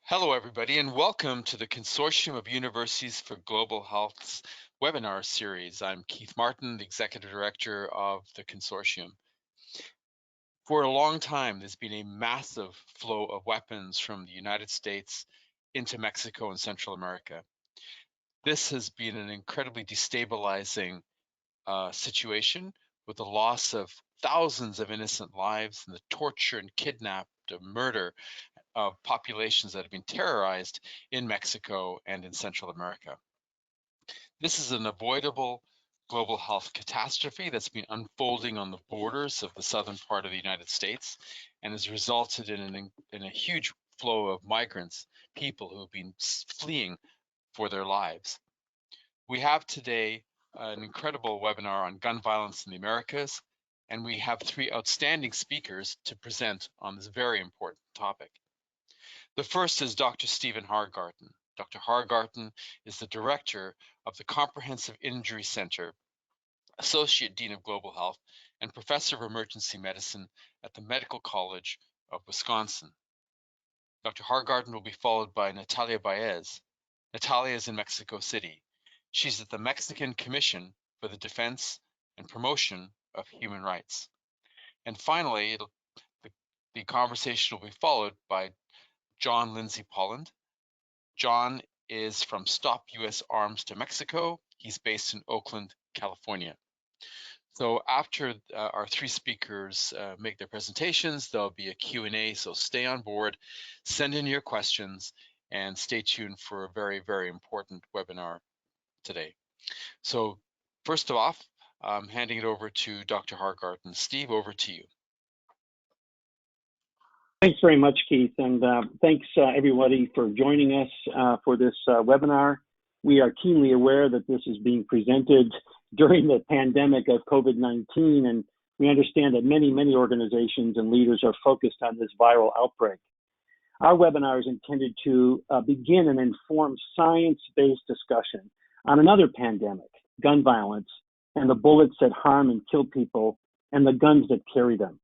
Hello, everybody, and welcome to the Consortium of Universities for Global Health's webinar series. I'm Keith Martin, the Executive Director of the Consortium. For a long time, there's been a massive flow of weapons from the United States into Mexico and Central America. This has been an incredibly destabilizing situation with the loss of thousands of innocent lives and the torture and kidnap and murder of populations that have been terrorized in Mexico and in Central America. This is an avoidable global health catastrophe that's been unfolding on the borders of the southern part of the United States and has resulted in a huge flow of migrants, people who have been fleeing for their lives. We have today an incredible webinar on gun violence in the Americas, and we have three outstanding speakers to present on this very important topic. The first is Dr. Stephen Hargarten. Dr. Hargarten is the director of the Comprehensive Injury Center, Associate Dean of Global Health, and Professor of Emergency Medicine at the Medical College of Wisconsin. Dr. Hargarten will be followed by Natalia Baez. Natalia is in Mexico City. She's at the Mexican Commission for the Defense and Promotion of Human Rights. And finally, the conversation will be followed by John Lindsay-Poland. John is from Stop U.S. Arms to Mexico. He's based in Oakland, California. So after our three speakers make their presentations, there'll be a Q&A, so stay on board, send in your questions, and stay tuned for a very, very important webinar today. So first off, I'm handing it over to Dr. Hargarten. Steve, over to you. Thanks very much, Keith, and thanks everybody for joining us for this webinar. We are keenly aware that this is being presented during the pandemic of COVID-19, and we understand that many organizations and leaders are focused on this viral outbreak. Our webinar is intended to begin an informed science-based discussion on another pandemic, gun violence, and the bullets that harm and kill people, and the guns that carry them.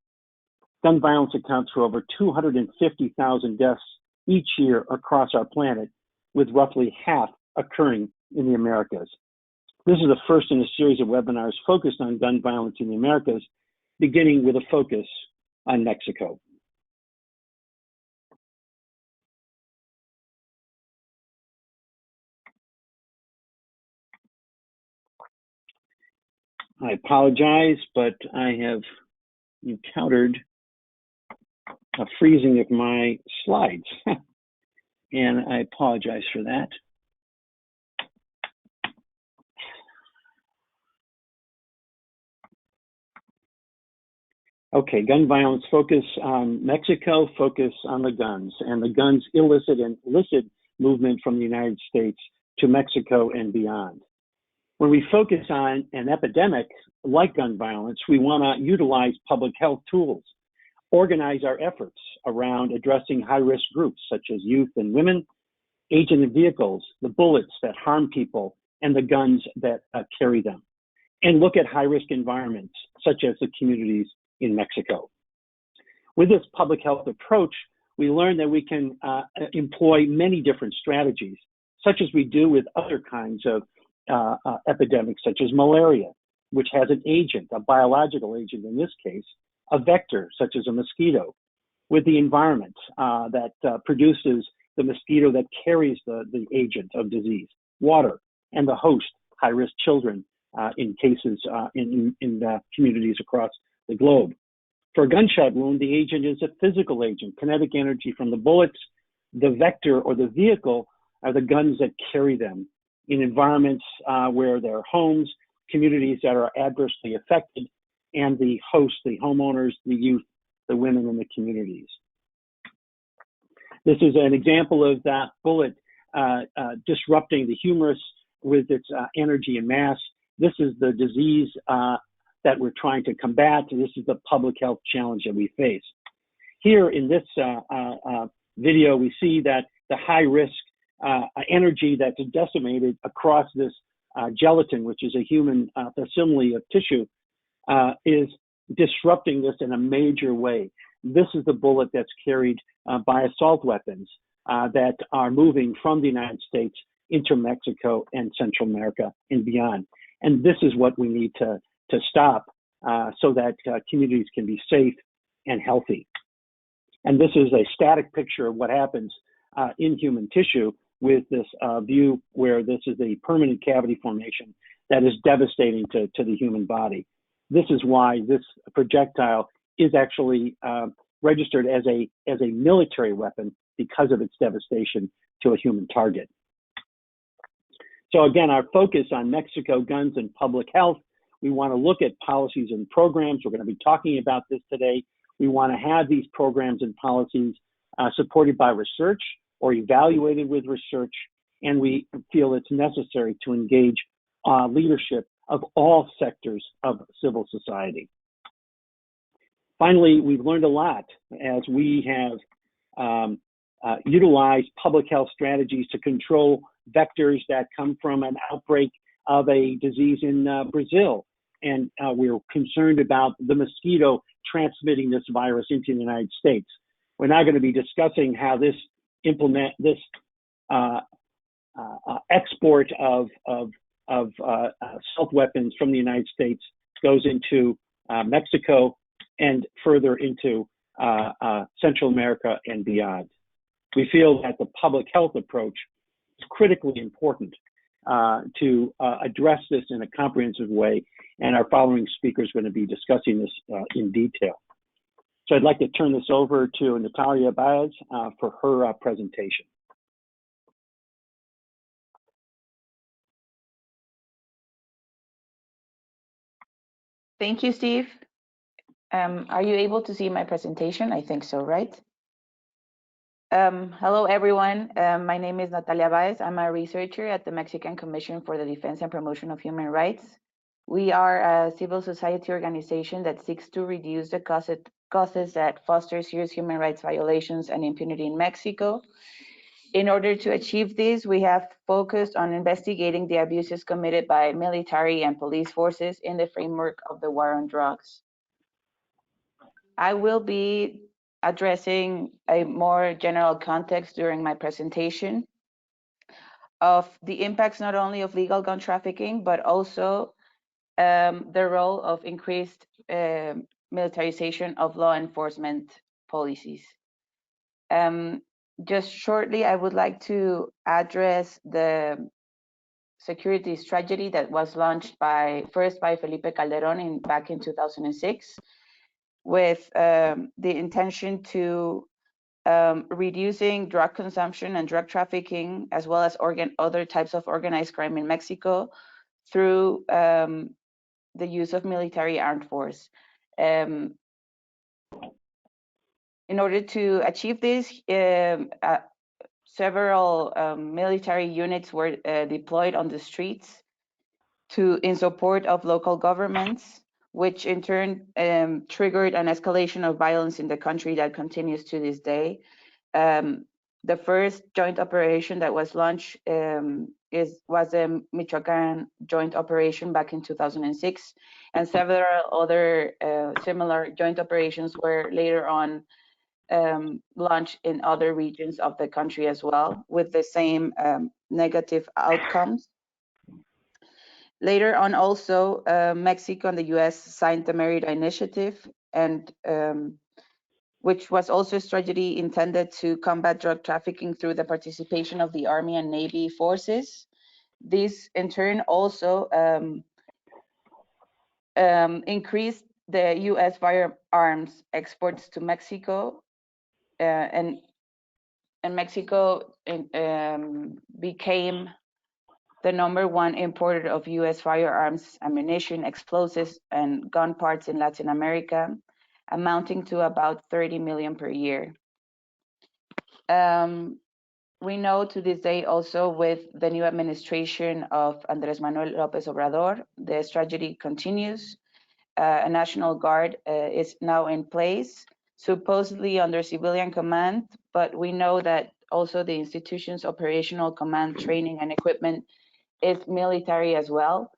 Gun violence accounts for over 250,000 deaths each year across our planet, with roughly half occurring in the Americas. This is the first in a series of webinars focused on gun violence in the Americas, beginning with a focus on Mexico. I apologize, but I have encountered a freezing of my slides, and I apologize for that. Okay, gun violence, focus on Mexico, focus on the guns, and the guns illicit and illicit movement from the United States to Mexico and beyond. When we focus on an epidemic like gun violence, we want to utilize public health tools, organize our efforts around addressing high-risk groups such as youth and women, agent and vehicles, the bullets that harm people, and the guns that carry them, and look at high-risk environments such as the communities in Mexico. With this public health approach, we learn that we can employ many different strategies, such as we do with other kinds of epidemics, such as malaria, which has an agent, a biological agent in this case, a vector, such as a mosquito, with the environment that produces the mosquito that carries the agent of disease, water, and the host, high-risk children in cases in communities across the globe. For a gunshot wound, the agent is a physical agent, kinetic energy from the bullets. The vector or the vehicle are the guns that carry them in environments where there are homes, communities that are adversely affected, and the host, the homeowners, the youth, the women in the communities. This is an example of that bullet disrupting the humerus with its energy and mass. This is the disease that we're trying to combat. This is the public health challenge that we face. Here in this video, we see that the high risk energy that's decimated across this gelatin, which is a human facsimile of tissue, is disrupting this in a major way. This is the bullet that's carried by assault weapons that are moving from the United States into Mexico and Central America and beyond. And this is what we need to stop so that communities can be safe and healthy. And this is a static picture of what happens in human tissue with this view where this is a permanent cavity formation that is devastating to the human body. This is why this projectile is actually registered as a military weapon because of its devastation to a human target. So again, our focus on Mexico, guns, and public health. We want to look at policies and programs. We're going to be talking about this today. We want to have these programs and policies supported by research or evaluated with research, and we feel it's necessary to engage leadership of all sectors of civil society. Finally, we've learned a lot as we have utilized public health strategies to control vectors that come from an outbreak of a disease in Brazil. And we're concerned about the mosquito transmitting this virus into the United States. We're now going to be discussing how this export of assault weapons from the United States goes into Mexico and further into Central America and beyond. We feel that the public health approach is critically important to address this in a comprehensive way, and our following speaker is going to be discussing this in detail. So I'd like to turn this over to Natalia Baez for her presentation. Thank you, Steve. Are you able to see my presentation? I think so, right? Hello, everyone. My name is Natalia Baez. I'm a researcher at the Mexican Commission for the Defense and Promotion of Human Rights. We are a civil society organization that seeks to reduce the causes that foster serious human rights violations and impunity in Mexico. In order to achieve this, we have focused on investigating the abuses committed by military and police forces in the framework of the war on drugs. I will be addressing a more general context during my presentation of the impacts not only of legal gun trafficking, but also the role of increased militarization of law enforcement policies. Just shortly, I would like to address the security strategy that was launched first by Felipe Calderón back in 2006, with the intention to reducing drug consumption and drug trafficking, as well as other types of organized crime in Mexico through the use of military armed force. In order to achieve this, several military units were deployed on the streets in support of local governments, which in turn triggered an escalation of violence in the country that continues to this day. The first joint operation that was launched was the Michoacán joint operation back in 2006, and several other similar joint operations were later on launched in other regions of the country as well, with the same negative outcomes. Later on also, Mexico and the US signed the Merida Initiative, and which was also a strategy intended to combat drug trafficking through the participation of the Army and Navy forces. This in turn also increased the US firearms exports to Mexico, and Mexico became the #1 importer of US firearms, ammunition, explosives, and gun parts in Latin America, amounting to about 30 million per year. We know to this day also with the new administration of Andrés Manuel López Obrador, the strategy continues. A National Guard is now in place, supposedly under civilian command, but we know that also the institution's operational command, training, and equipment is military as well.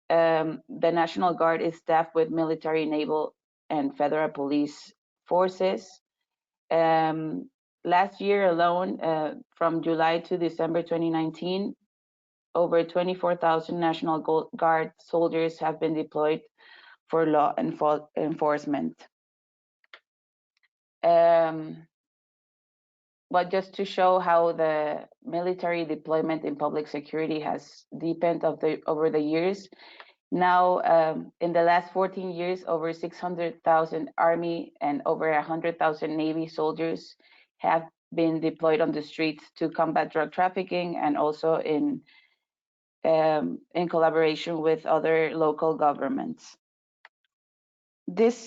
The National Guard is staffed with military, naval, and federal police forces. last year alone, from July to December 2019, over 24,000 National Guard soldiers have been deployed for law enforcement. But just to show how the military deployment in public security has deepened over the years, now in the last 14 years, over 600,000 Army and over 100,000 Navy soldiers have been deployed on the streets to combat drug trafficking, and also in collaboration with other local governments. The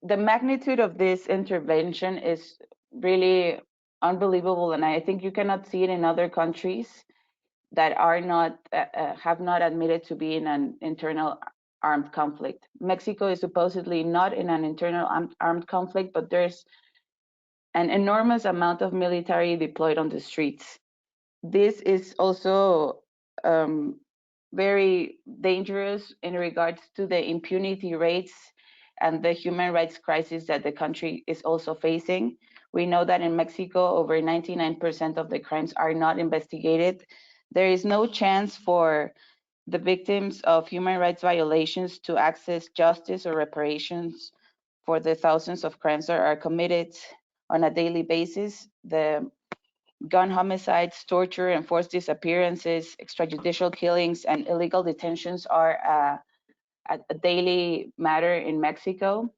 magnitude of this intervention is really unbelievable, and I think you cannot see it in other countries that are not have not admitted to be in an internal armed conflict. Mexico is supposedly not in an internal armed conflict, but there's an enormous amount of military deployed on the streets. This is also very dangerous in regards to the impunity rates and the human rights crisis that the country is also facing. We know that in Mexico, over 99% of the crimes are not investigated. There is no chance for the victims of human rights violations to access justice or reparations for the thousands of crimes that are committed on a daily basis. The gun homicides, torture, enforced disappearances, extrajudicial killings, and illegal detentions are a daily matter in Mexico.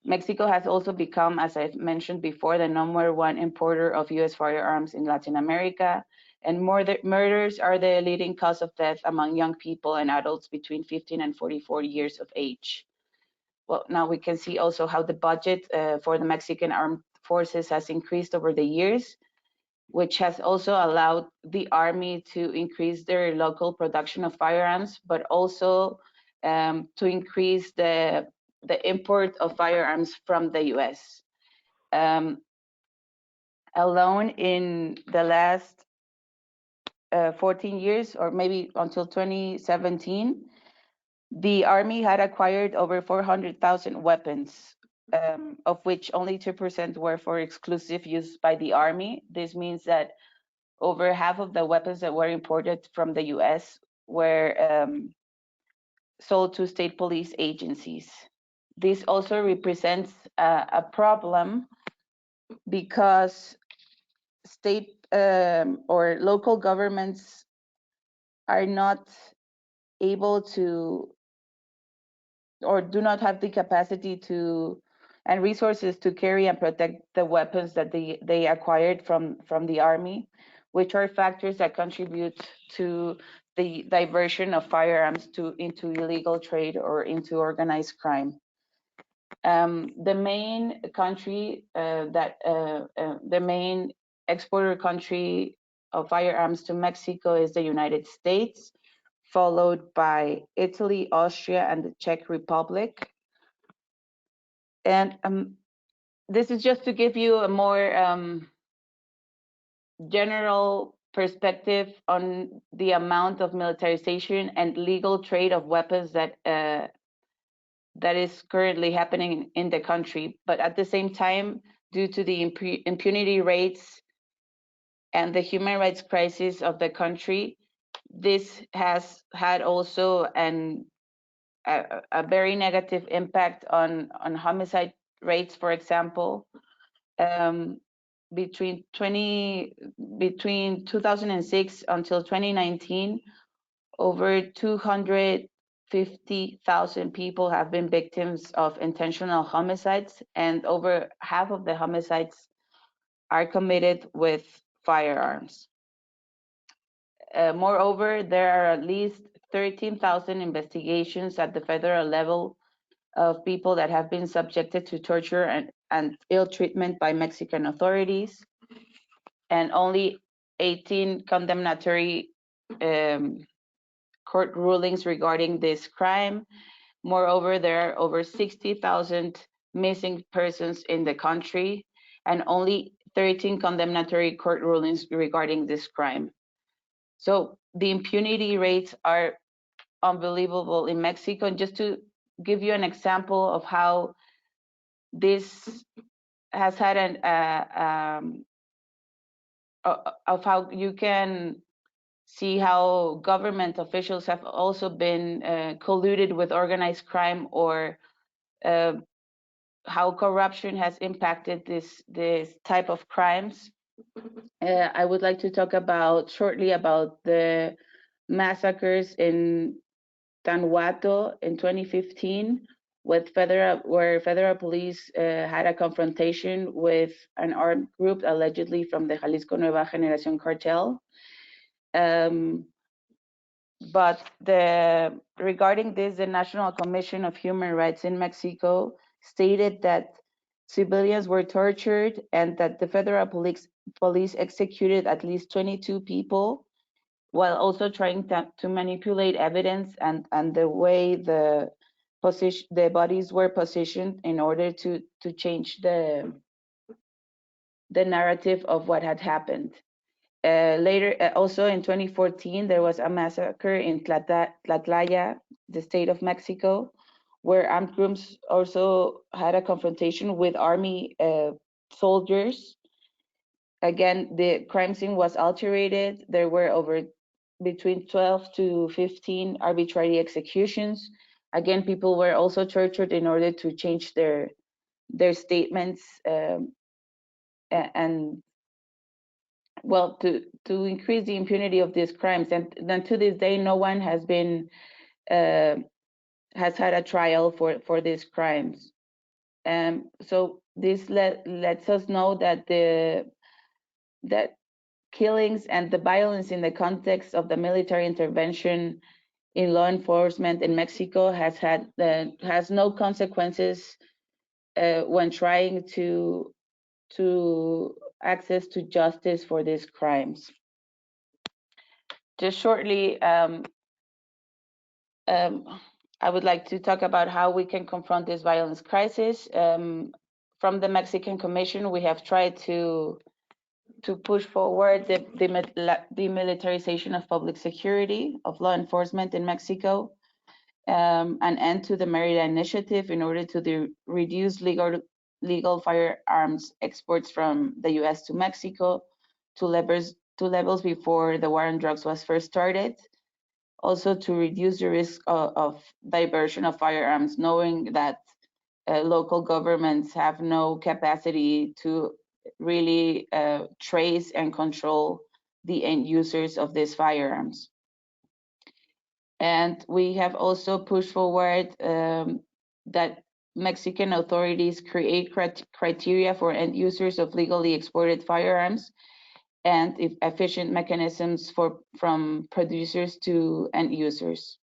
Mexico has also become, as I've mentioned before, the #1 importer of US firearms in Latin America, and murders are the leading cause of death among young people and adults between 15 and 44 years of age. Well, now we can see also how the budget for the Mexican armed forces has increased over the years, which has also allowed the Army to increase their local production of firearms, but also to increase the import of firearms from the US. Alone in the last 14 years, or maybe until 2017, the Army had acquired over 400,000 weapons, of which only 2% were for exclusive use by the Army. This means that over half of the weapons that were imported from the US were sold to state police agencies. This also represents a problem because state or local governments are not able to, or do not have the capacity to and resources to carry and protect the weapons that they acquired from the Army, which are factors that contribute to the diversion of firearms into illegal trade or into organized crime. The main country the main exporter country of firearms to Mexico is the United States, followed by Italy, Austria, and the Czech Republic. And this is just to give you a more general perspective on the amount of militarization and legal trade of weapons that is currently happening in the country. But at the same time, due to the impunity rates and the human rights crisis of the country, this has had also a very negative impact on homicide rates. For example, between 2006 until 2019, over 250,000 people have been victims of intentional homicides, and over half of the homicides are committed with firearms. Moreover, there are at least 13,000 investigations at the federal level of people that have been subjected to torture and ill treatment by Mexican authorities, and only 18 condemnatory court rulings regarding this crime. Moreover, there are over 60,000 missing persons in the country, and only 13 condemnatory court rulings regarding this crime. So the impunity rates are unbelievable in Mexico. And just to give you an example of how this has had of how you can see how government officials have also been colluded with organized crime, or how corruption has impacted this type of crimes. I would like to talk shortly about the massacres in Tanhuato in 2015, where federal police had a confrontation with an armed group allegedly from the Jalisco Nueva Generación cartel. But regarding this, the National Commission of Human Rights in Mexico stated that civilians were tortured and that the federal police executed at least 22 people, while also trying to manipulate evidence and the way the bodies were positioned in order to change the narrative of what had happened. Later, also in 2014, there was a massacre in Tlatlaya, the state of Mexico, where armed groups also had a confrontation with army soldiers. Again, the crime scene was alterated. There were between 12 to 15 arbitrary executions. Again, people were also tortured in order to change their statements and well, to increase the impunity of these crimes. And then to this day, no one has had a trial for these crimes. So this lets us know that that killings and the violence in the context of the military intervention in law enforcement in Mexico has no consequences when trying to access to justice for these crimes. Just shortly, I would like to talk about how we can confront this violence crisis. From the Mexican Commission, we have tried to push forward the demilitarization of public security, of law enforcement in Mexico, an end to the Merida Initiative in order to reduce legal firearms exports from the U.S. to Mexico to levels before the war on drugs was first started. Also to reduce the risk of diversion of firearms, knowing that local governments have no capacity to really trace and control the end users of these firearms. And we have also pushed forward that Mexican authorities create criteria for end users of legally exported firearms and efficient mechanisms from producers to end users.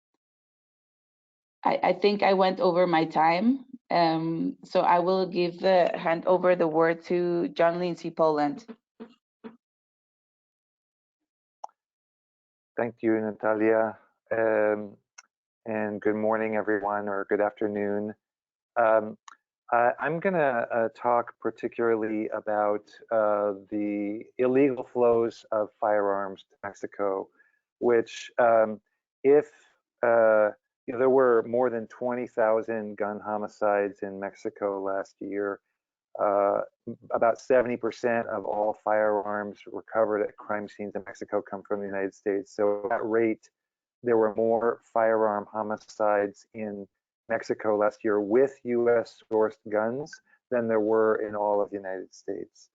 I think I went over my time, so I will hand over the word to John Lindsay-Poland. Thank you, Natalia, and good morning, everyone, or good afternoon. I'm going to talk particularly about the illegal flows of firearms to Mexico, which if there were more than 20,000 gun homicides in Mexico last year, about 70% of all firearms recovered at crime scenes in Mexico come from the United States. So at that rate, there were more firearm homicides in Mexico last year with US sourced guns than there were in all of the United States.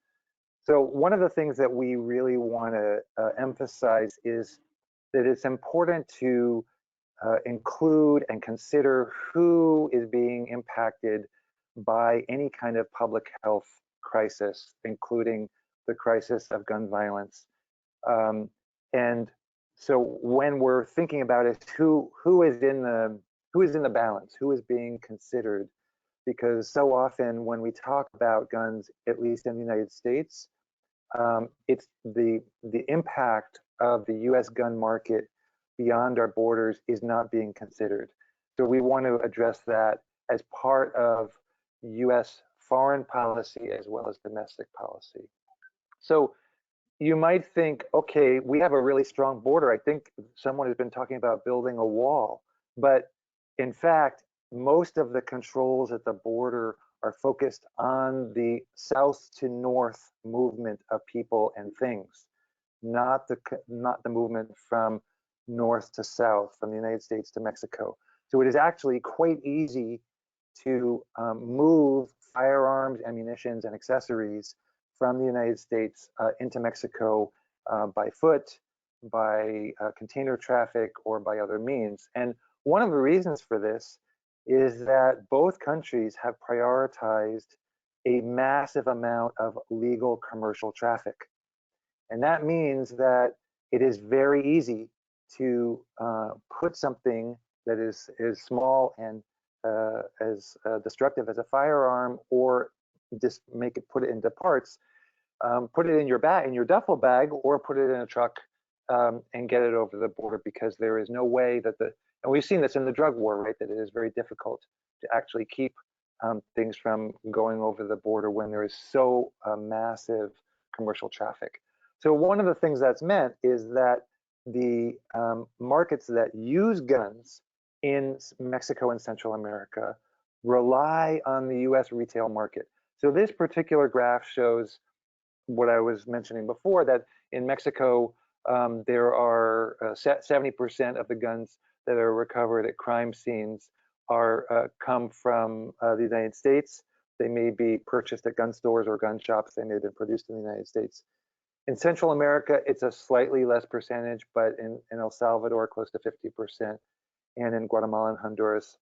So one of the things that we really want to emphasize is that it's important to include and consider who is being impacted by any kind of public health crisis, including the crisis of gun violence. And so when we're thinking about it, who is in the balance, who is being considered? Because so often when we talk about guns, at least in the United States, it's the impact of the US gun market beyond our borders is not being considered. So we want to address that as part of US foreign policy as well as domestic policy. So you might think, okay, we have a really strong border. I think someone has been talking about building a wall, but in fact, most of the controls at the border are focused on the south to north movement of people and things, not the movement from north to south, from the United States to Mexico. So it is actually quite easy to move firearms, ammunitions, and accessories from the United States into Mexico by foot, by container traffic, or by other means. And one of the reasons for this is that both countries have prioritized a massive amount of legal commercial traffic. And that means that it is very easy to put something that is small and as destructive as a firearm, or just put it into parts, put it in your duffel bag, or put it in a truck and get it over the border, because there is no way that and we've seen this in the drug war, right, that it is very difficult to actually keep things from going over the border when there is so massive commercial traffic. So one of the things that's meant is that the markets that use guns in Mexico and Central America rely on the US retail market. So this particular graph shows what I was mentioning before, that in Mexico, there are 70% of the guns that are recovered at crime scenes come from the United States. They may be purchased at gun stores or gun shops. They may have been produced in the United States. In Central America, it's a slightly less percentage, but in El Salvador, close to 50%, and in Guatemala and Honduras,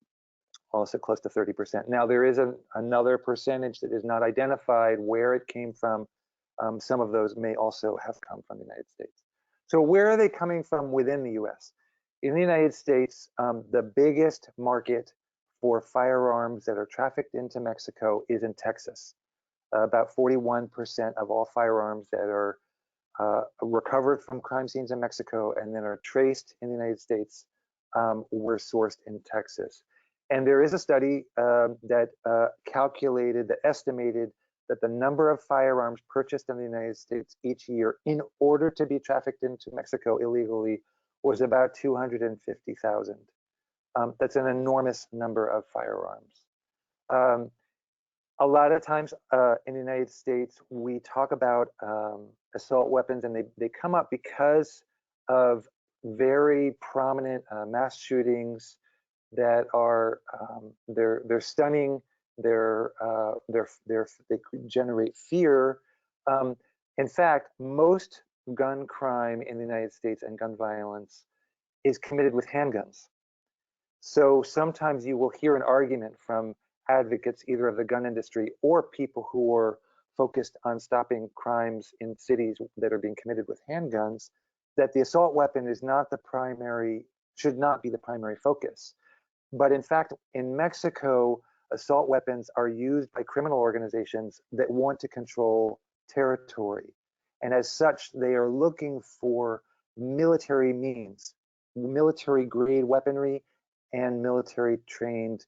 also close to 30%. Now, there is another percentage that is not identified where it came from. Some of those may also have come from the United States. So where are they coming from within the US? In the United States, the biggest market for firearms that are trafficked into Mexico is in Texas. About 41% of all firearms that are recovered from crime scenes in Mexico and then are traced in the United States were sourced in Texas. And there is a study that estimated that the number of firearms purchased in the United States each year in order to be trafficked into Mexico illegally was about 250,000. That's an enormous number of firearms. A lot of times in the United States, we talk about assault weapons, and they come up because of very prominent mass shootings that are they're stunning. They generate fear. In fact, most gun crime in the United States and gun violence is committed with handguns. So sometimes you will hear an argument from advocates either of the gun industry or people who are focused on stopping crimes in cities that are being committed with handguns, that the assault weapon is not the primary, should not be the primary focus. But in fact, in Mexico, assault weapons are used by criminal organizations that want to control territory. And as such, they are looking for military means, military grade weaponry, and military trained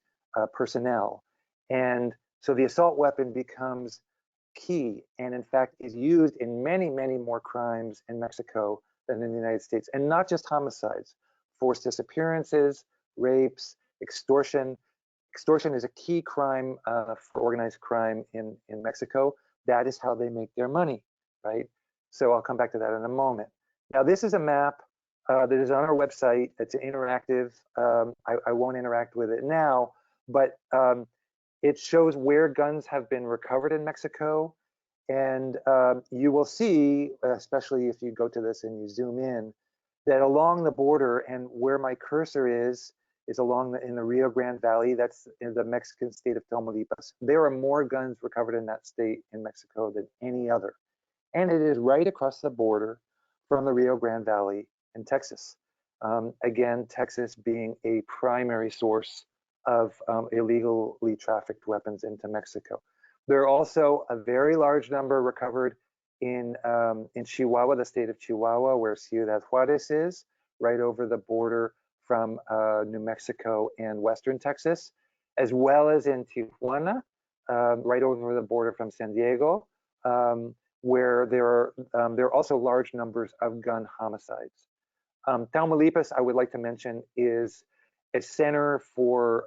personnel. And so the assault weapon becomes key, and in fact is used in many, many more crimes in Mexico than in the United States. And not just homicides, forced disappearances, rapes, extortion. Extortion is a key crime for organized crime in Mexico. That is how they make their money, right? So I'll come back to that in a moment. Now, this is a map that is on our website. It's interactive. I won't interact with it now, but it shows where guns have been recovered in Mexico. And you will see, especially if you go to this and you zoom in, that along the border, and where my cursor is along in the Rio Grande Valley, that's in the Mexican state of Tamaulipas. There are more guns recovered in that state in Mexico than any other. And it is right across the border from the Rio Grande Valley in Texas. Again, Texas being a primary source of illegally trafficked weapons into Mexico. There are also a very large number recovered in Chihuahua, the state of Chihuahua, where Ciudad Juarez is, right over the border from New Mexico and Western Texas, as well as in Tijuana, right over the border from San Diego, where there are also large numbers of gun homicides. Tamaulipas, I would like to mention, is a center for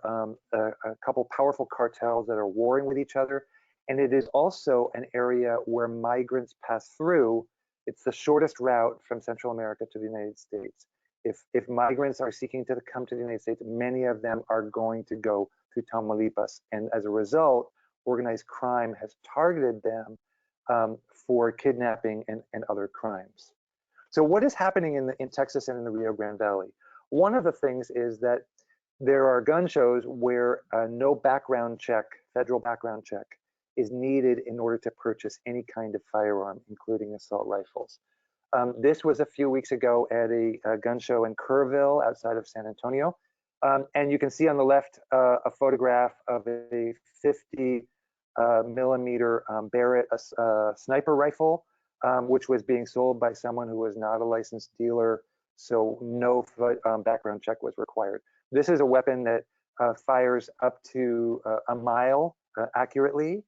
a couple powerful cartels that are warring with each other. And it is also an area where migrants pass through. It's the shortest route from Central America to the United States. If migrants are seeking to come to the United States, many of them are going to go through Tamaulipas. And as a result, organized crime has targeted them for kidnapping and other crimes. So what is happening in Texas and in the Rio Grande Valley? One of the things is that there are gun shows where no background check, federal background check, is needed in order to purchase any kind of firearm, including assault rifles. This was a few weeks ago at a gun show in Kerrville outside of San Antonio. And you can see on the left a photograph of a 50 millimeter Barrett sniper rifle, which was being sold by someone who was not a licensed dealer, so no background check was required. This is a weapon that fires up to a mile accurately,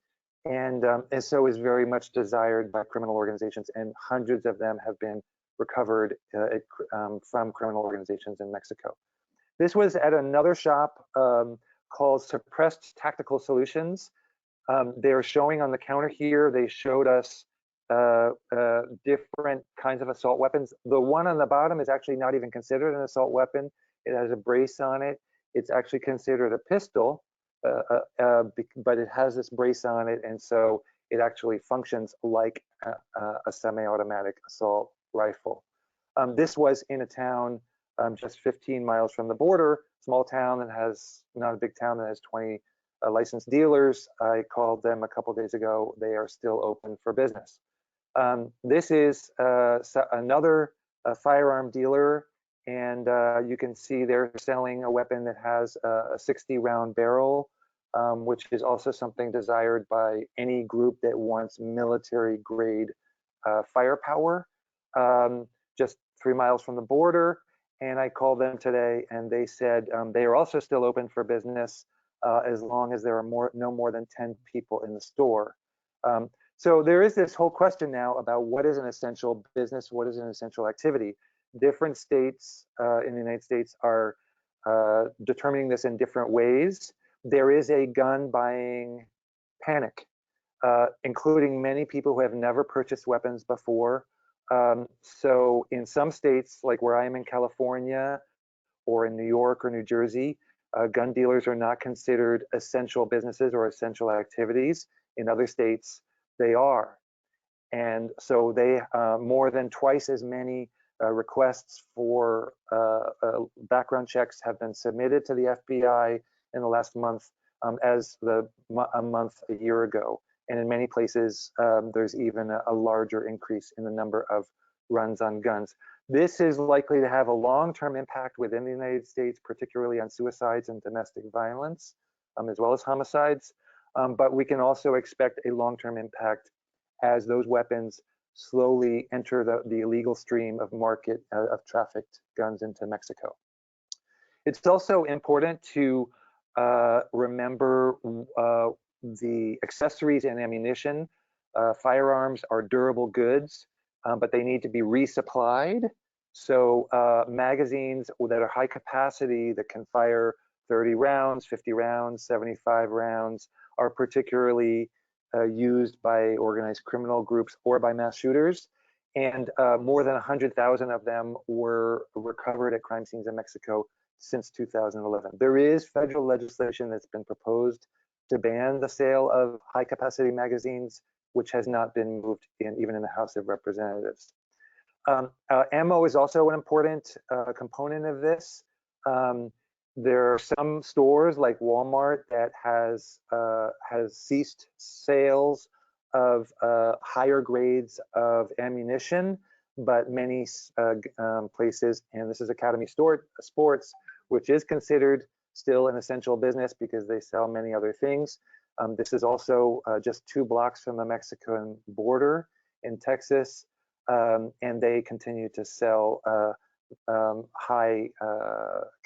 and so is very much desired by criminal organizations, and hundreds of them have been recovered from criminal organizations in Mexico. This was at another shop called Suppressed Tactical Solutions. They're showing on the counter here, they showed us different kinds of assault weapons. The one on the bottom is actually not even considered an assault weapon. It has a brace on it. It's actually considered a pistol, but it has this brace on it, and so it actually functions like a semi-automatic assault rifle. This was in a town just 15 miles from the border, small town that has, not a big town, that has 20 licensed dealers. I called them a couple days ago. They are still open for business. This is another firearm dealer, and you can see they're selling a weapon that has a 60-round barrel, which is also something desired by any group that wants military-grade firepower. Just 3 miles from the border, and I called them today, and they said they are also still open for business as long as there are no more than 10 people in the store. So there is this whole question now about what is an essential business, what is an essential activity. Different states in the United States are determining this in different ways. There is a gun buying panic, including many people who have never purchased weapons before. So in some states, like where I am in California or in New York or New Jersey, gun dealers are not considered essential businesses or essential activities. In other states, they are. And so they more than twice as many requests for background checks have been submitted to the FBI in the last month as a month a year ago. And in many places, there's even a larger increase in the number of runs on guns. This is likely to have a long-term impact within the United States, particularly on suicides and domestic violence, as well as homicides. But we can also expect a long-term impact as those weapons slowly enter the illegal stream of market of trafficked guns into Mexico. It's also important to remember the accessories and ammunition. Firearms are durable goods, but they need to be resupplied. So magazines that are high capacity that can fire 30 rounds, 50 rounds, 75 rounds are particularly used by organized criminal groups or by mass shooters. And more than 100,000 of them were recovered at crime scenes in Mexico since 2011. There is federal legislation that's been proposed to ban the sale of high capacity magazines, which has not been moved even in the House of Representatives. Ammo is also an important component of this. There are some stores like Walmart that has ceased sales of higher grades of ammunition, but many places, and this is Academy Sports, which is considered still an essential business because they sell many other things. This is also just 2 blocks from the Mexican border in Texas, and they continue to sell high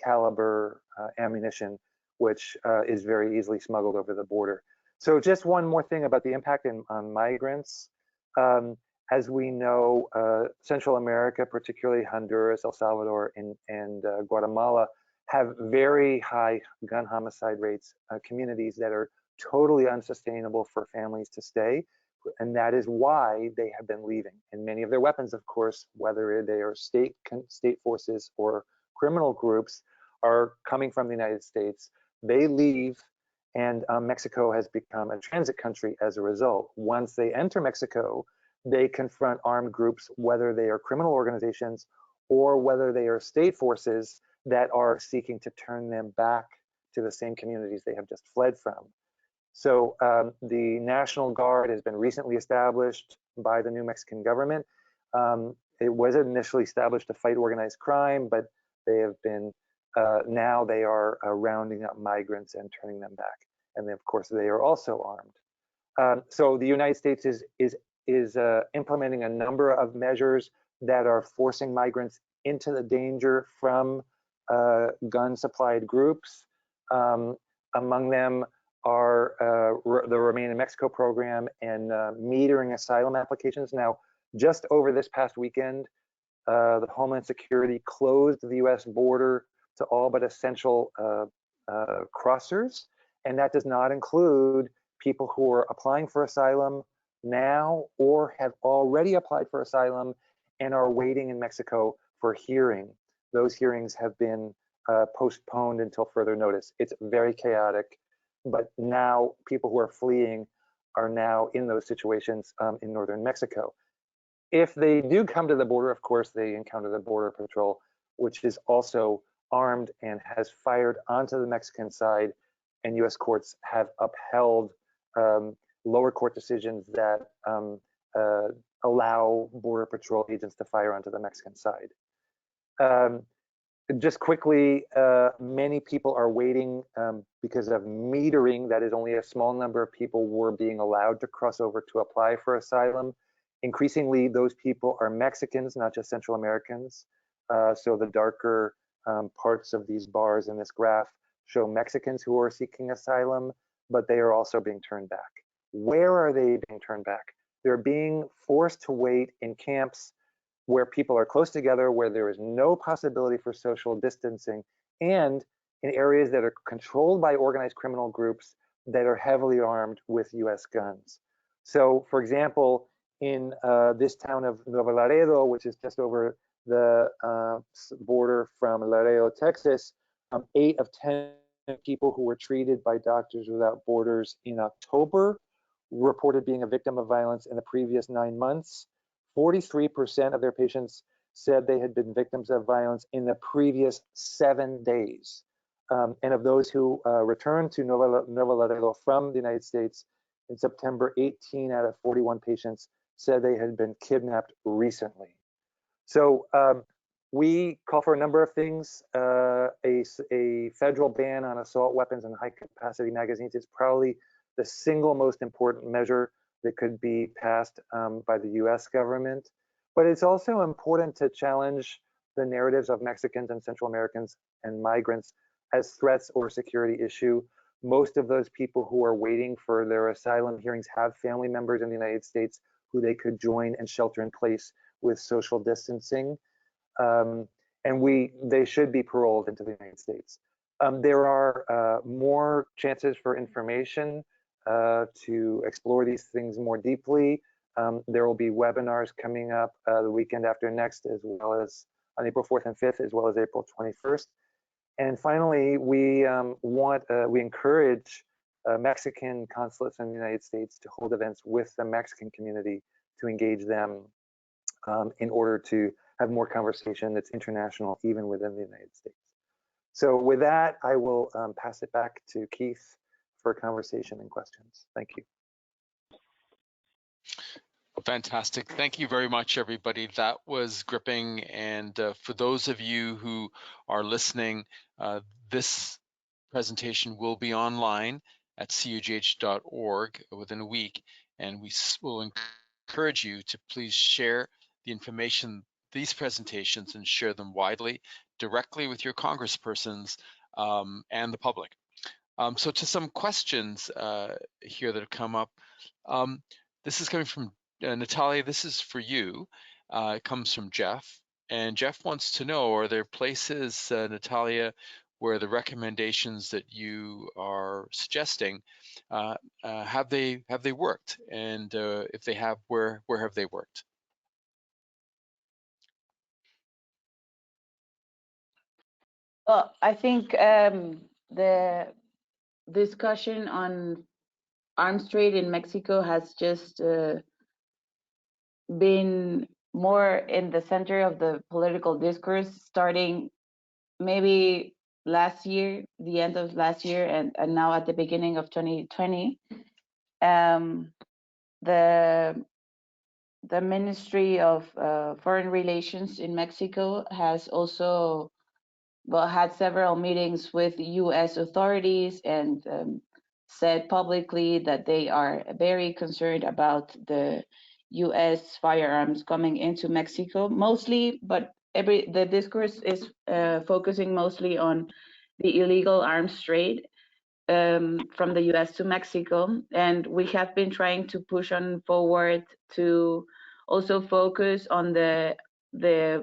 caliber ammunition, which is very easily smuggled over the border. So just one more thing about the impact on migrants. As we know, Central America, particularly Honduras, El Salvador, and Guatemala, have very high gun homicide rates, communities that are totally unsustainable for families to stay. And that is why they have been leaving. And many of their weapons, of course, whether they are state forces or criminal groups, are coming from the United States. They leave, and Mexico has become a transit country as a result. Once they enter Mexico, they confront armed groups, whether they are criminal organizations or whether they are state forces that are seeking to turn them back to the same communities they have just fled from. So the National Guard has been recently established by the new Mexican government. It was initially established to fight organized crime, but they have been, now they are rounding up migrants and turning them back. And then, of course, they are also armed. So the United States is implementing a number of measures that are forcing migrants into the danger from gun-supplied groups. Among them are the Remain in Mexico program and metering asylum applications. Now, just over this past weekend, the Homeland Security closed the US border to all but essential crossers. And that does not include people who are applying for asylum now or have already applied for asylum and are waiting in Mexico for hearing. Those hearings have been postponed until further notice. It's very chaotic, but now people who are fleeing are now in those situations in northern Mexico. If they do come to the border, of course, they encounter the Border Patrol, which is also armed and has fired onto the Mexican side, and US courts have upheld lower court decisions that allow Border Patrol agents to fire onto the Mexican side. Just quickly, many people are waiting because of metering. That is, only a small number of people were being allowed to cross over to apply for asylum. Increasingly, those people are Mexicans, not just Central Americans. So the darker parts of these bars in this graph show Mexicans who are seeking asylum, but they are also being turned back. Where are they being turned back? They're being forced to wait in camps where people are close together, where there is no possibility for social distancing, and in areas that are controlled by organized criminal groups that are heavily armed with US guns. So, for example, in this town of Nuevo Laredo, which is just over the border from Laredo, Texas, 8 of 10 people who were treated by Doctors Without Borders in October reported being a victim of violence in the previous 9 months. 43% of their patients said they had been victims of violence in the previous 7 days. And of those who returned to Nuevo Laredo from the United States in September, 18 out of 41 patients said they had been kidnapped recently. So we call for a number of things. A federal ban on assault weapons and high-capacity magazines is probably the single most important measure that could be passed by the US government. But it's also important to challenge the narratives of Mexicans and Central Americans and migrants as threats or security issue. Most of those people who are waiting for their asylum hearings have family members in the United States who they could join and shelter in place with social distancing. And they should be paroled into the United States. There are more chances for information to explore these things more deeply. There will be webinars coming up the weekend after next, as well as on April 4th and 5th, as well as April 21st. And finally, we encourage Mexican consulates in the United States to hold events with the Mexican community to engage them in order to have more conversation that's international, even within the United States. So with that, I will pass it back to Keith for conversation and questions. Thank you. Fantastic. Thank you very much, everybody. That was gripping. And for those of you who are listening, this presentation will be online at cugh.org within a week. And we will encourage you to please share the information, these presentations, and share them widely, directly with your congresspersons and the public. So to some questions here that have come up. This is coming from Natalia, this is for you. It comes from Jeff. And Jeff wants to know, are there places, Natalia, where the recommendations that you are suggesting have they worked, and if they have, where have they worked? Well, I think the discussion on arms trade in Mexico has just been more in the center of the political discourse starting maybe last year, the end of last year, and now at the beginning of 2020. The Ministry of Foreign Relations in Mexico has also had several meetings with U.S. authorities and said publicly that they are very concerned about the U.S. firearms coming into Mexico, mostly, but the discourse is focusing mostly on the illegal arms trade from the U.S. to Mexico, and we have been trying to push on forward to also focus on the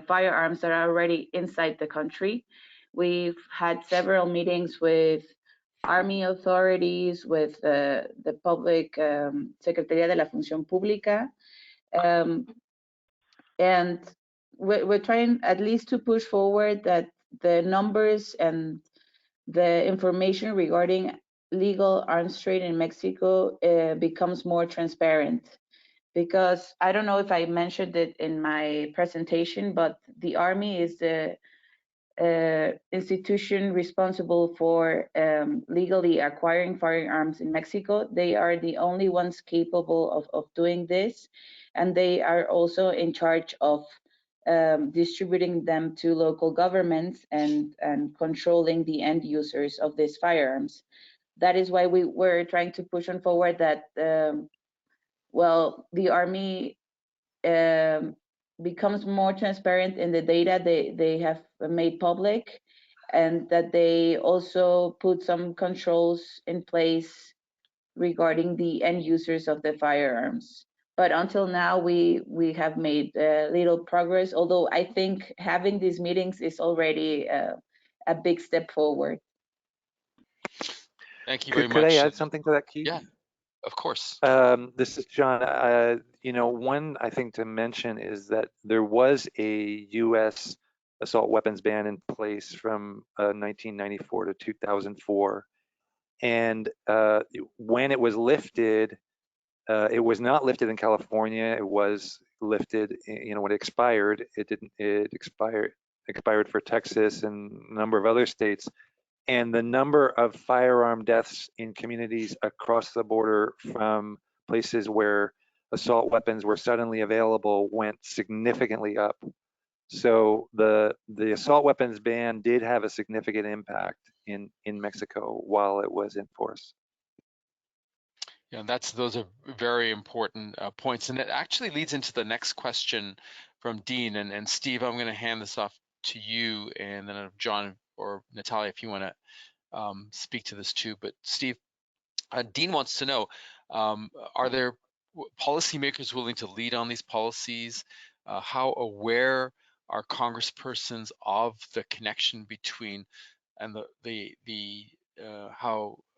firearms that are already inside the country. We've had several meetings with Army authorities, with the public Secretaría de la Función Pública, and we're trying at least to push forward that the numbers and the information regarding legal arms trade in Mexico becomes more transparent. Because I don't know if I mentioned it in my presentation, but the Army is the institution responsible for legally acquiring firearms in Mexico. They are the only ones capable of doing this, and they are also in charge of distributing them to local governments and controlling the end users of these firearms. That is why we were trying to push on forward that, the Army becomes more transparent in the data they have made public, and that they also put some controls in place regarding the end users of the firearms. But until now, we have made little progress, although I think having these meetings is already a big step forward. Thank you very much. Could I add something to that, Keith? Yeah, of course. This is John. One I think to mention is that there was a U.S. assault weapons ban in place from 1994 to 2004. And when it was lifted, it was not lifted in California. It was lifted, when it expired. It expired for Texas and a number of other states. And the number of firearm deaths in communities across the border from places where assault weapons were suddenly available went significantly up. So the assault weapons ban did have a significant impact in Mexico while it was in force. Yeah, those are very important points, and it actually leads into the next question from Dean. And Steve, I'm going to hand this off to you, and then John or Natalia, if you want to speak to this too. But Steve, Dean wants to know: are there policymakers willing to lead on these policies? How aware are congresspersons of the connection between and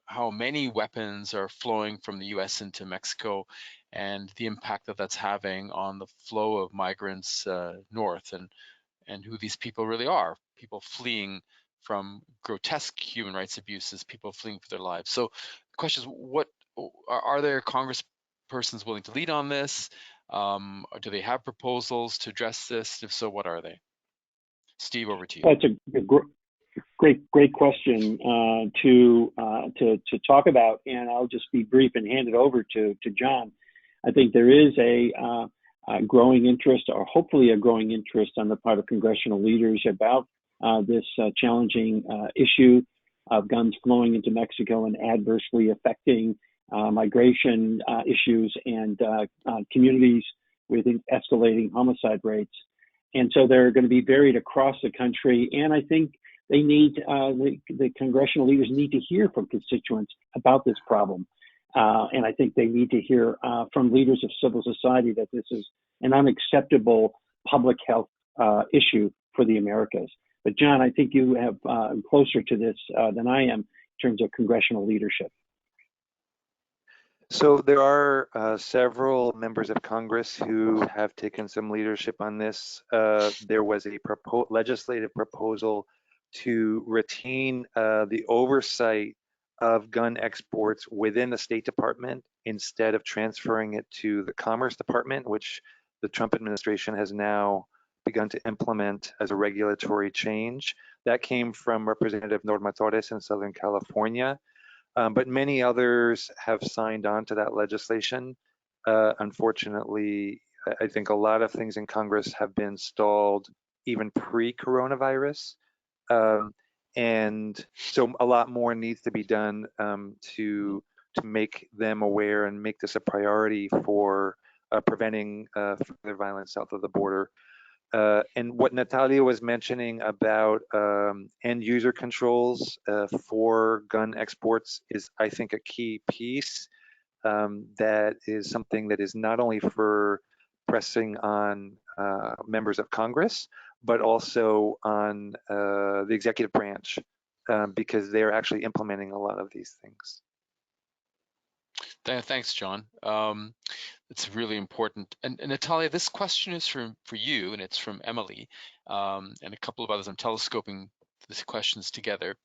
how many weapons are flowing from the U.S. into Mexico, and the impact that's having on the flow of migrants north, and who these people really are, people fleeing from grotesque human rights abuses, people fleeing for their lives. So the question is, what are there congresspersons willing to lead on this? Or do they have proposals to address this? If so, what are they? Steve, over to you. That's a great question to talk about, and I'll just be brief and hand it over to John. I think there is a growing interest, or hopefully a growing interest, on the part of congressional leaders about this challenging issue of guns flowing into Mexico and adversely affecting migration issues and communities with escalating homicide rates. And so they're going to be varied across the country, and I think they need the congressional leaders need to hear from constituents about this problem, and I think they need to hear from leaders of civil society that this is an unacceptable public health issue for the Americas. But John, I think you have closer to this than I am in terms of congressional leadership. So there are several members of Congress who have taken some leadership on this. There was a legislative proposal to retain the oversight of gun exports within the State Department instead of transferring it to the Commerce Department, which the Trump administration has now begun to implement as a regulatory change. That came from Representative Norma Torres in Southern California. But many others have signed on to that legislation. Unfortunately, I think a lot of things in Congress have been stalled even pre-coronavirus. And so a lot more needs to be done to make them aware and make this a priority for preventing further violence south of the border. And what Natalia was mentioning about end user controls for gun exports is, I think, a key piece that is something that is not only for pressing on members of Congress, but also on the executive branch, because they're actually implementing a lot of these things. Thanks, John. It's really important. And Natalia, this question is for you, and it's from Emily and a couple of others. I'm telescoping these questions together.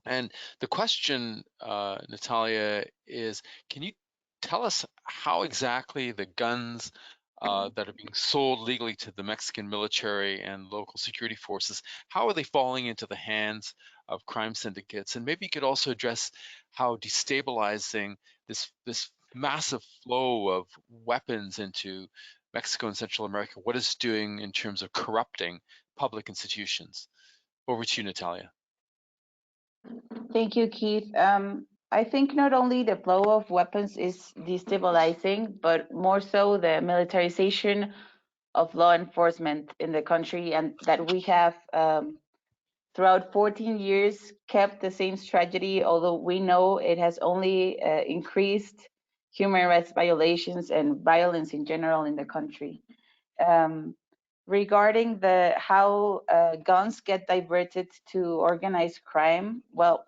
And the question, Natalia, is, can you tell us how exactly the guns that are being sold legally to the Mexican military and local security forces, how are they falling into the hands of crime syndicates? And maybe you could also address how destabilizing this massive flow of weapons into Mexico and Central America, what it's doing in terms of corrupting public institutions. Over to you, Natalia. Thank you, Keith. I think not only the flow of weapons is destabilizing, but more so the militarization of law enforcement in the country, and that we have throughout 14 years kept the same strategy, although we know it has only increased human rights violations and violence in general in the country. Regarding how guns get diverted to organized crime, well,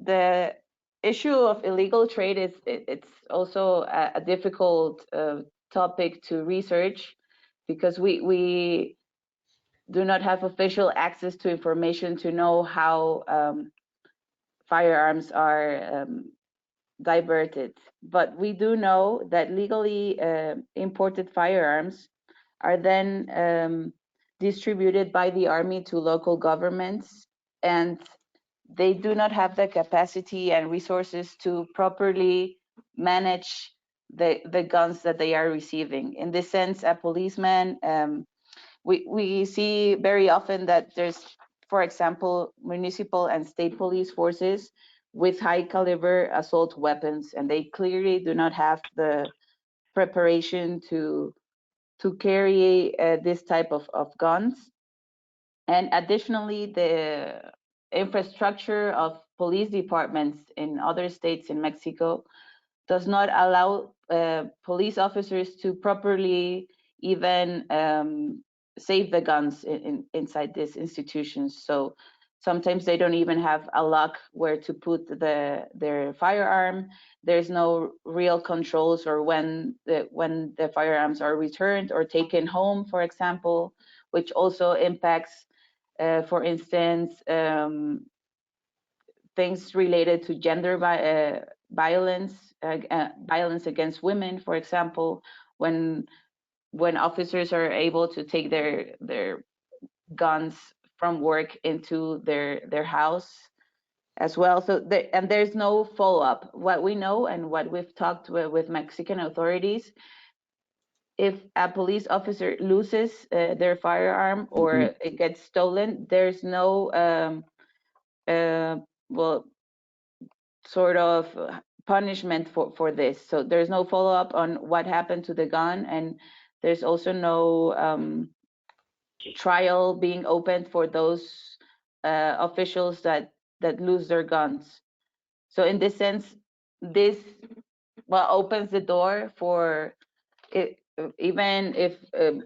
the issue of illegal trade it's also a difficult topic to research, because we do not have official access to information to know how firearms are diverted. But we do know that legally imported firearms are then distributed by the army to local governments, and they do not have the capacity and resources to properly manage the guns that they are receiving. In this sense, a policeman, we see very often that there's, for example, municipal and state police forces with high caliber assault weapons, and they clearly do not have the preparation to carry this type of guns. And additionally, the infrastructure of police departments in other states in Mexico does not allow police officers to properly even save the guns inside these institutions. So sometimes they don't even have a lock where to put their firearm. There's no real controls or when the firearms are returned or taken home, for example, which also impacts, for instance, things related to gender violence, violence against women, for example, when officers are able to take their guns from work into their house as well. So and there's no follow-up. What we know and what we've talked with Mexican authorities, if a police officer loses their firearm or it gets stolen, there's no well, sort of punishment for this. So there's no follow-up on what happened to the gun, and there's also no trial being opened for those officials that lose their guns. So in this sense, this opens the door for even if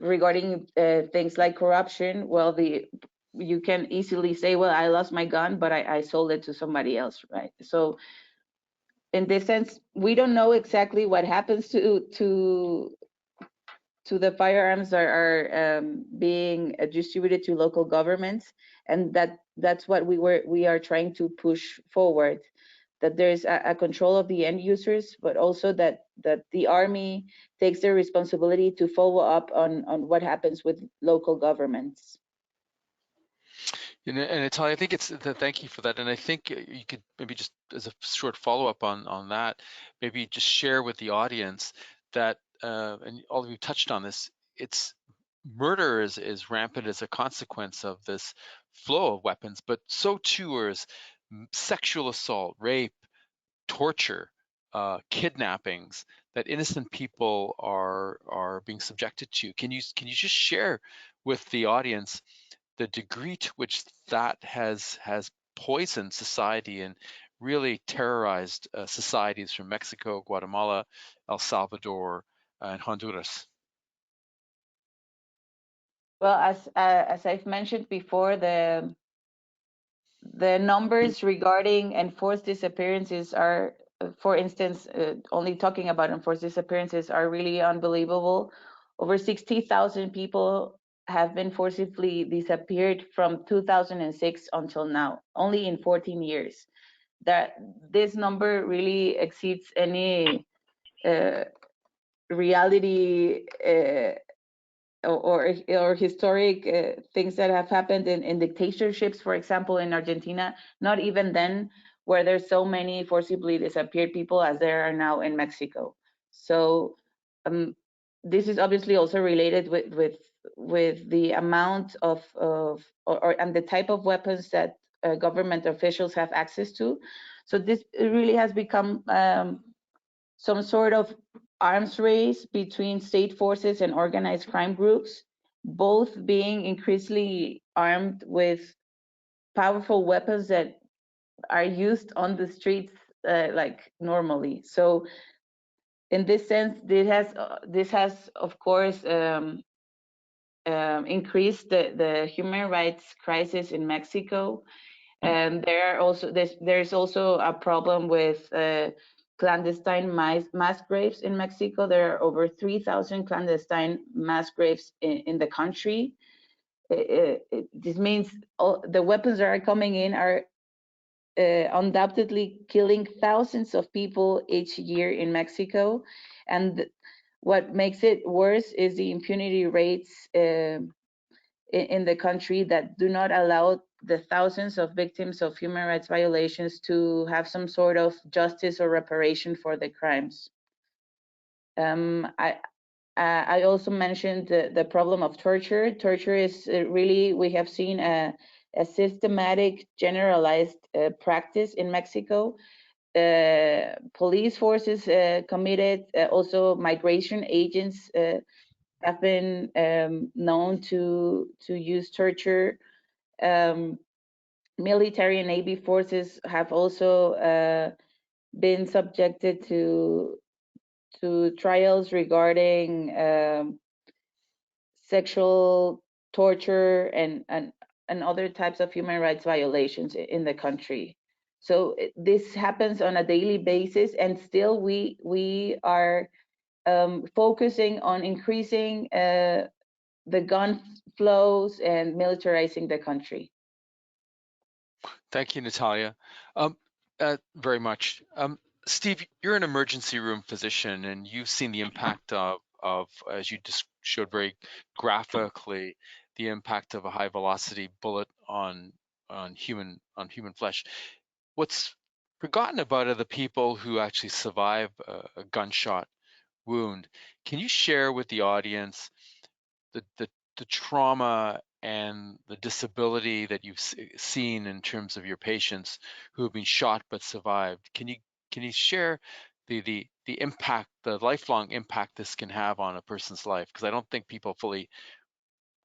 regarding things like corruption, well, you can easily say, well, I lost my gun, but I sold it to somebody else, right? So in this sense, we don't know exactly what happens to the firearms that are being distributed to local governments, and that's what we are trying to push forward, that there's a control of the end users, but also that the army takes their responsibility to follow up on what happens with local governments. And Natalia, I think thank you for that. And I think you could maybe just as a short follow-up on that, maybe just share with the audience that, and all of you touched on this, it's murder is rampant as a consequence of this flow of weapons, but so too is sexual assault, rape, torture, kidnappings that innocent people are being subjected to. Can you just share with the audience the degree to which that has poisoned society and really terrorized societies from Mexico, Guatemala, El Salvador, and Honduras? Well, as I've mentioned before, the numbers regarding enforced disappearances are, for instance, only talking about enforced disappearances, are really unbelievable. Over 60,000 people have been forcibly disappeared from 2006 until now, only in 14 years. That this number really exceeds any reality or historic things that have happened in dictatorships, for example, in Argentina. Not even then were there so many forcibly disappeared people as there are now in Mexico. So this is obviously also related with the amount of and the type of weapons that government officials have access to. So this really has become some sort of arms race between state forces and organized crime groups, both being increasingly armed with powerful weapons that are used on the streets like normally. So in this sense, this has of course increased the human rights crisis in Mexico. And there's also a problem with clandestine mass graves in Mexico. There are over 3,000 clandestine mass graves in the country. This means the weapons that are coming in are undoubtedly killing thousands of people each year in Mexico. And what makes it worse is the impunity rates in the country that do not allow the thousands of victims of human rights violations to have some sort of justice or reparation for the crimes. I also mentioned the problem of torture. Torture is really, we have seen a systematic, generalized practice in Mexico. Police forces committed, also migration agents have been known to use torture. Military and Navy forces have also been subjected to trials regarding sexual torture and other types of human rights violations in the country. So this happens on a daily basis, and still we are focusing on increasing the gun flows and militarizing the country. Thank you, Natalia, very much. Steve, you're an emergency room physician, and you've seen the impact of as you just showed very graphically, the impact of a high velocity bullet on human flesh. What's forgotten about are the people who actually survive a gunshot wound. Can you share with the audience the trauma and the disability that you've seen in terms of your patients who have been shot but survived? Can you share the impact, the lifelong impact this can have on a person's life? Because I don't think people fully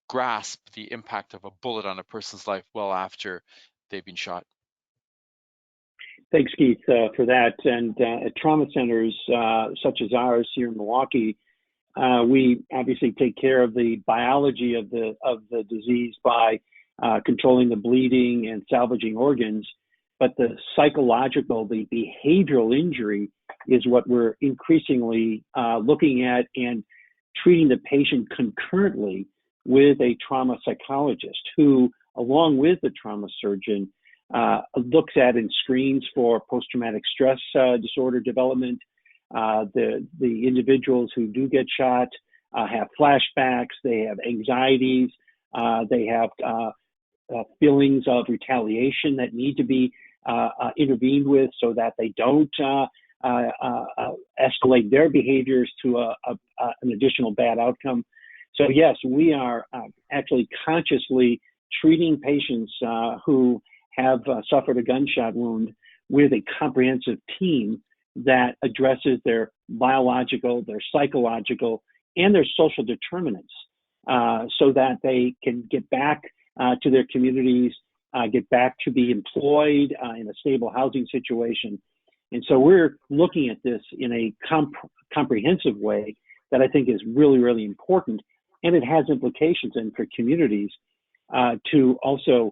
grasp the impact of a bullet on a person's life well after they've been shot. Thanks, Keith, for that. And at trauma centers such as ours here in Milwaukee, We obviously take care of the biology of the disease by controlling the bleeding and salvaging organs, but the psychological, the behavioral injury is what we're increasingly looking at and treating the patient concurrently with a trauma psychologist who, along with the trauma surgeon, looks at and screens for post-traumatic stress disorder development. The individuals who do get shot have flashbacks, they have anxieties, they have feelings of retaliation that need to be intervened with so that they don't escalate their behaviors to an additional bad outcome. So yes, we are actually consciously treating patients who have suffered a gunshot wound with a comprehensive team that addresses their biological, their psychological, and their social determinants so that they can get back to their communities, get back to be employed in a stable housing situation. And so we're looking at this in a comprehensive way that I think is really, really important. And it has implications and for communities to also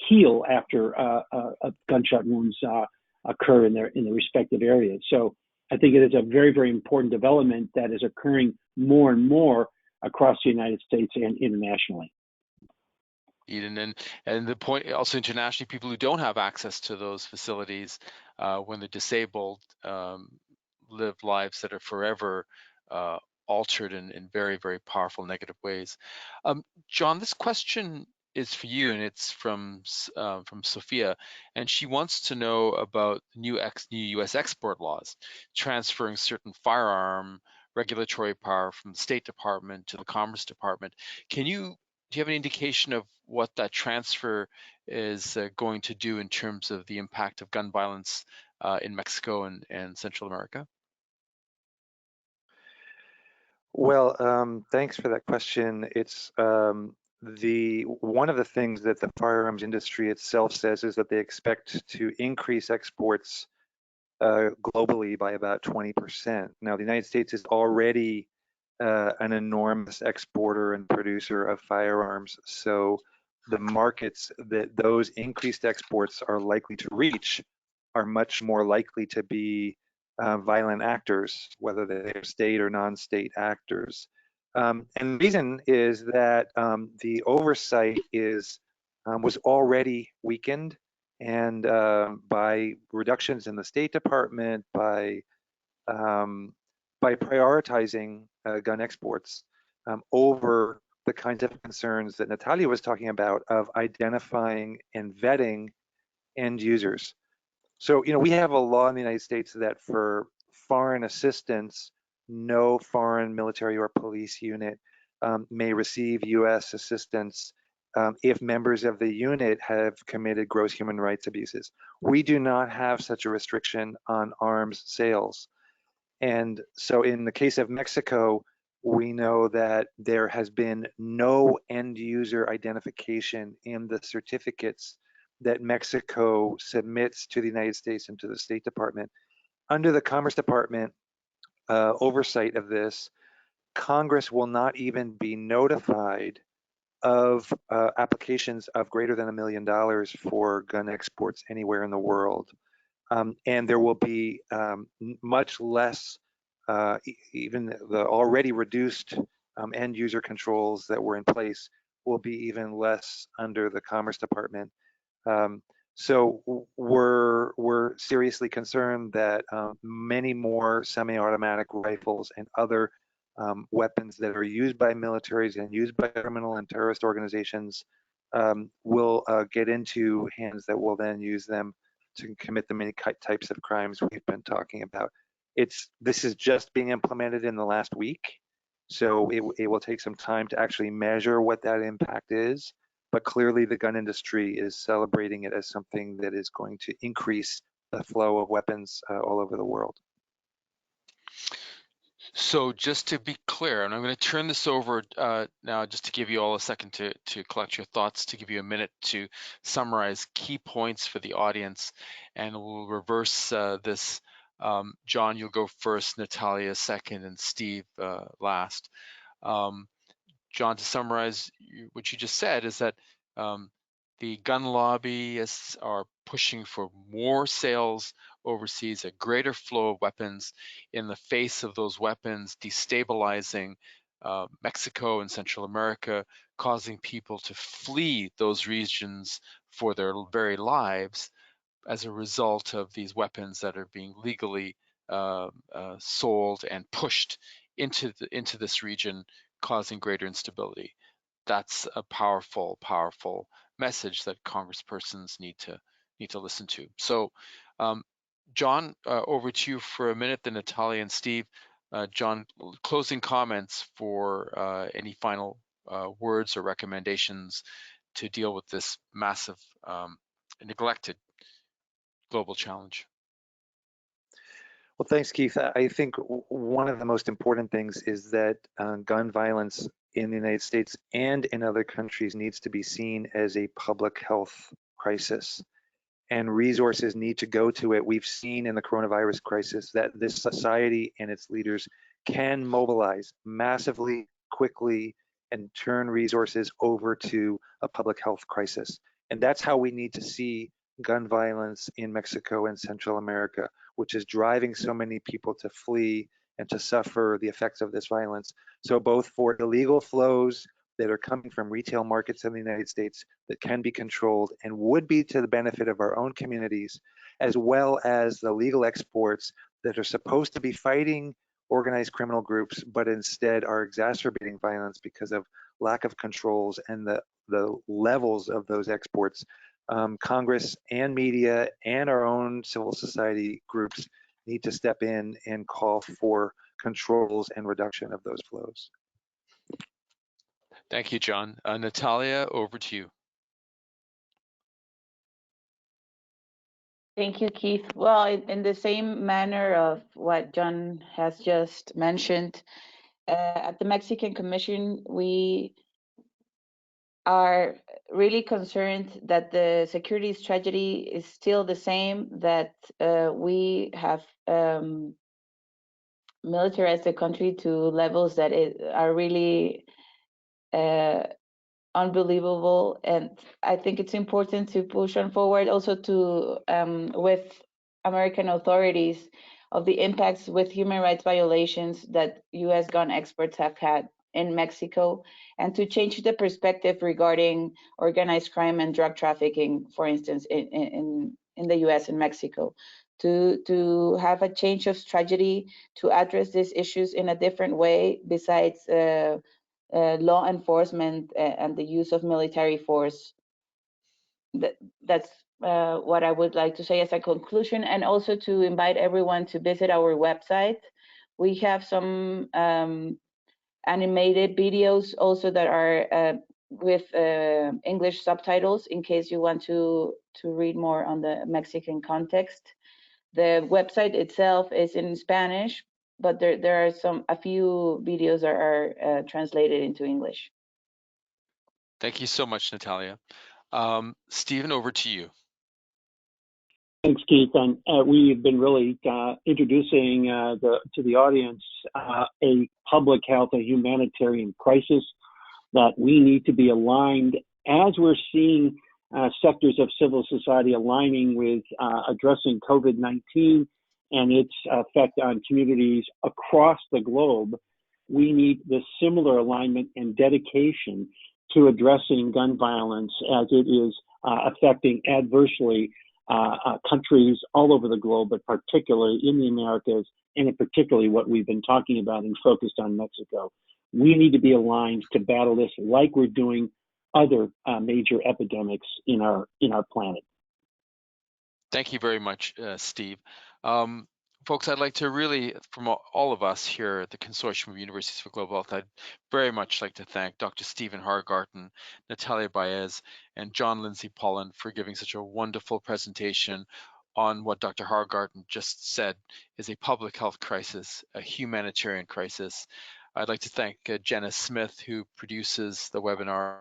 heal after gunshot wounds occur in their respective areas. So I think it is a very, very important development that is occurring more and more across the United States and internationally. Eden, and the point also internationally, people who don't have access to those facilities when they're disabled live lives that are forever altered in very, very powerful negative ways. John, this question is for you, and it's from Sophia, and she wants to know about new U.S. export laws transferring certain firearm regulatory power from the State Department to the Commerce Department. Do you have any indication of what that transfer is going to do in terms of the impact of gun violence in Mexico and Central America? Well, thanks for that question. It's one of the things that the firearms industry itself says is that they expect to increase exports globally by about 20%. Now, the United States is already an enormous exporter and producer of firearms, so the markets that those increased exports are likely to reach are much more likely to be violent actors, whether they're state or non-state actors. And the reason is that the oversight was already weakened, and by reductions in the State Department, by prioritizing gun exports over the kinds of concerns that Natalia was talking about of identifying and vetting end users. So, we have a law in the United States that for foreign assistance, no foreign military or police unit may receive U.S. assistance if members of the unit have committed gross human rights abuses. We do not have such a restriction on arms sales. And so in the case of Mexico, we know that there has been no end user identification in the certificates that Mexico submits to the United States and to the State Department. Under the Commerce Department oversight of this, Congress will not even be notified of applications of greater than $1 million for gun exports anywhere in the world. And there will be much less, even the already reduced end user controls that were in place will be even less under the Commerce Department. So we're seriously concerned that many more semi-automatic rifles and other weapons that are used by militaries and used by criminal and terrorist organizations will get into hands that will then use them to commit the many types of crimes we've been talking about. This is just being implemented in the last week, so it will take some time to actually measure what that impact is. But clearly the gun industry is celebrating it as something that is going to increase the flow of weapons all over the world. So just to be clear, and I'm going to turn this over now just to give you all a second to collect your thoughts, to give you a minute to summarize key points for the audience, and we'll reverse this John, you'll go first, Natalia second, and Steve last. John, to summarize what you just said is that the gun lobbyists are pushing for more sales overseas, a greater flow of weapons in the face of those weapons destabilizing Mexico and Central America, causing people to flee those regions for their very lives as a result of these weapons that are being legally sold and pushed into this region, causing greater instability. That's a powerful, powerful message that congresspersons need to listen to. So, John, over to you for a minute, then Natalia and Steve. John, closing comments for any final words or recommendations to deal with this massive neglected global challenge. Well, thanks, Keith. I think one of the most important things is that gun violence in the United States and in other countries needs to be seen as a public health crisis, and resources need to go to it. We've seen in the coronavirus crisis that this society and its leaders can mobilize massively, quickly, and turn resources over to a public health crisis. And that's how we need to see gun violence in Mexico and Central America, which is driving so many people to flee and to suffer the effects of this violence. So both for illegal flows that are coming from retail markets in the United States that can be controlled and would be to the benefit of our own communities, as well as the legal exports that are supposed to be fighting organized criminal groups, but instead are exacerbating violence because of lack of controls and the levels of those exports. Congress and media and our own civil society groups need to step in and call for controls and reduction of those flows. Thank you, John. Natalia, over to you. Thank you, Keith. Well, in the same manner of what John has just mentioned, at the Mexican Commission, we are really concerned that the security strategy is still the same, that we have militarized the country to levels that are really unbelievable. And I think it's important to push on forward also to with American authorities of the impacts with human rights violations that U.S. gun experts have had in Mexico, and to change the perspective regarding organized crime and drug trafficking, for instance, in the U.S. and Mexico, to have a change of strategy to address these issues in a different way besides law enforcement and the use of military force. That's what I would like to say as a conclusion, and also to invite everyone to visit our website. We have some animated videos also that are with English subtitles in case you want to read more on the Mexican context. The website itself is in Spanish, but there are a few videos that are translated into English. Thank you so much, Natalia. Stephen, over to you. Thanks, Keith. And we've been really introducing to the audience a public health, a humanitarian crisis that we need to be aligned as we're seeing sectors of civil society aligning with addressing COVID-19 and its effect on communities across the globe. We need this similar alignment and dedication to addressing gun violence as it is affecting adversely countries all over the globe, but particularly in the Americas, and in particularly what we've been talking about and focused on Mexico. We need to be aligned to battle this like we're doing other major epidemics in our planet. Thank you very much, Steve. Folks, I'd like to really, from all of us here at the Consortium of Universities for Global Health, I'd very much like to thank Dr. Stephen Hargarten, Natalia Baez, and John Lindsay-Poland for giving such a wonderful presentation on what Dr. Hargarten just said is a public health crisis, a humanitarian crisis. I'd like to thank Jenna Smith, who produces the webinars,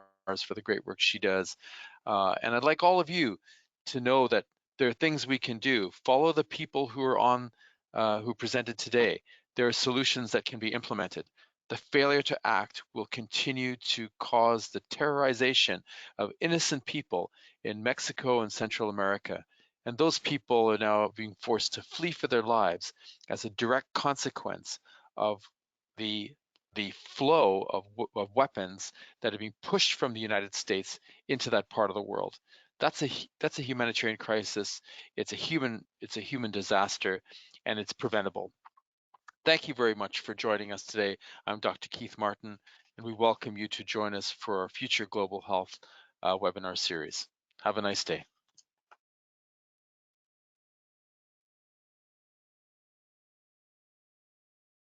for the great work she does. And I'd like all of you to know that there are things we can do. Follow the people who are on who presented today, there are solutions that can be implemented. The failure to act will continue to cause the terrorization of innocent people in Mexico and Central America. And those people are now being forced to flee for their lives as a direct consequence of the flow of weapons that are being pushed from the United States into that part of the world. That's a humanitarian crisis. It's a human disaster, and it's preventable. Thank you very much for joining us today. I'm Dr. Keith Martin, and we welcome you to join us for our future Global Health webinar series. Have a nice day.